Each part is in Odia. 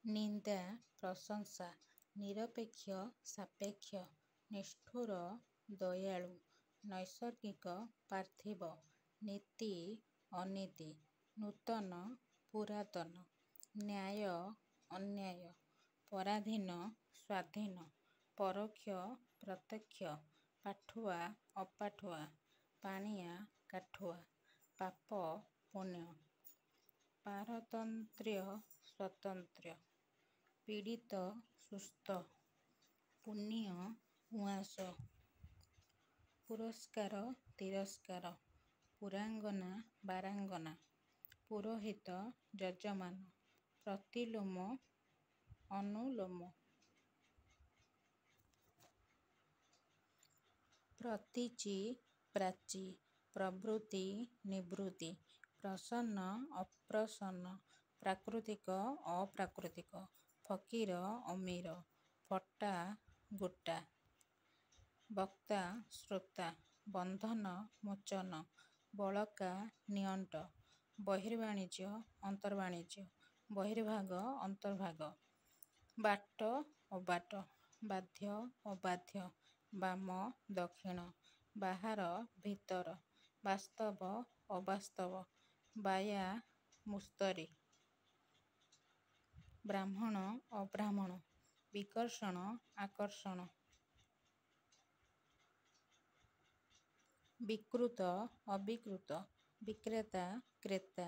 ନିନ୍ଦା ପ୍ରଶଂସା ନିରପେକ୍ଷ ସାପେକ୍ଷ ନିଷ୍ଠୁର ଦୟାଳୁ ନୈସର୍ଗିକ ପାର୍ଥିବ ନୀତି ଅନୀତି ନୂତନ ପୁରାତନ ନ୍ୟାୟ ଅନ୍ୟାୟ ପରାଧୀନ ସ୍ୱାଧୀନ ପରୋକ୍ଷ ପ୍ରତ୍ୟକ୍ଷ ପାଠୁଆ ଅପାଠୁଆ ପାଣିଆ କାଠୁଆ ପାପ ପୁଣ୍ୟ ପାରତନ୍ତ୍ର୍ୟ ସ୍ୱତନ୍ତ୍ର୍ୟ ପୀଡ଼ିତ ସୁସ୍ଥ ପୁଣ୍ୟ ଉଆଁସ ପୁରସ୍କାର ତିରସ୍କାର ପୁରାଙ୍ଗନା ବାରାଙ୍ଗନା ପୁରୋହିତ ଯଜମାନ ପ୍ରତିଲୋମ ଅନୁଲୋମ ପ୍ରତୀଚି ପ୍ରାଚୀ ପ୍ରବୃତ୍ତି ନିବୃତ୍ତି ପ୍ରସନ୍ନ ଅପ୍ରସନ୍ନ ପ୍ରାକୃତିକ ଅପ୍ରାକୃତିକ ଫକୀର ଅମୀର ଫଟା ଗୋଟା ବକ୍ତା ଶ୍ରୋତା ବନ୍ଧନ ମୋଚନ ବଳକା ନିଅଣ୍ଟ ବହିର୍ବାଣିଜ୍ୟ ଅନ୍ତର୍ବାଣିଜ୍ୟ ବହିର୍ଭାଗ ଅନ୍ତର୍ଭାଗ ବାଟ ଅବାଟ ବାଧ୍ୟ ଅବାଧ୍ୟ ବାମ ଦକ୍ଷିଣ ବାହାର ଭିତର ବାସ୍ତବ ଅବାସ୍ତବ ବାୟା ମୁସ୍ତରୀ ବ୍ରାହ୍ମଣ ଅବ୍ରାହ୍ମଣ ବିକର୍ଷଣ ଆକର୍ଷଣ ବିକୃତ ଅବିକୃତ ବିକ୍ରେତା କ୍ରେତା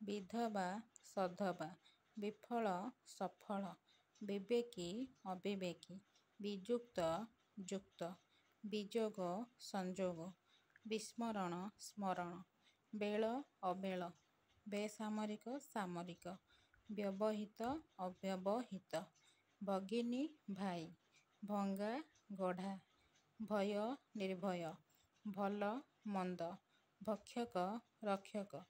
ବିଧବା ସଧବା ବିଫଳ ସଫଳ ବିବେକୀ ଅବିବେକୀ ବିଯୁକ୍ତ ଯୁକ୍ତ ବିଯୋଗ ସଂଯୋଗ ବିସ୍ମରଣ ସ୍ମରଣ ବେଳ ଅବେଳ ବେସାମରିକ ସାମରିକ ବ୍ୟବହିତ ଅବ୍ୟବହିତ ଭଗିନୀ ଭାଇ ଭଙ୍ଗା ଗଢ଼ା ଭୟ ନିର୍ଭୟ ଭଲ ମନ୍ଦ ଭକ୍ଷକ ରକ୍ଷକ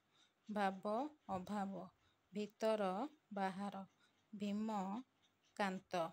ଭାବ ଅଭାବ ଭିତର ବାହାର ଭୀମ କାନ୍ତ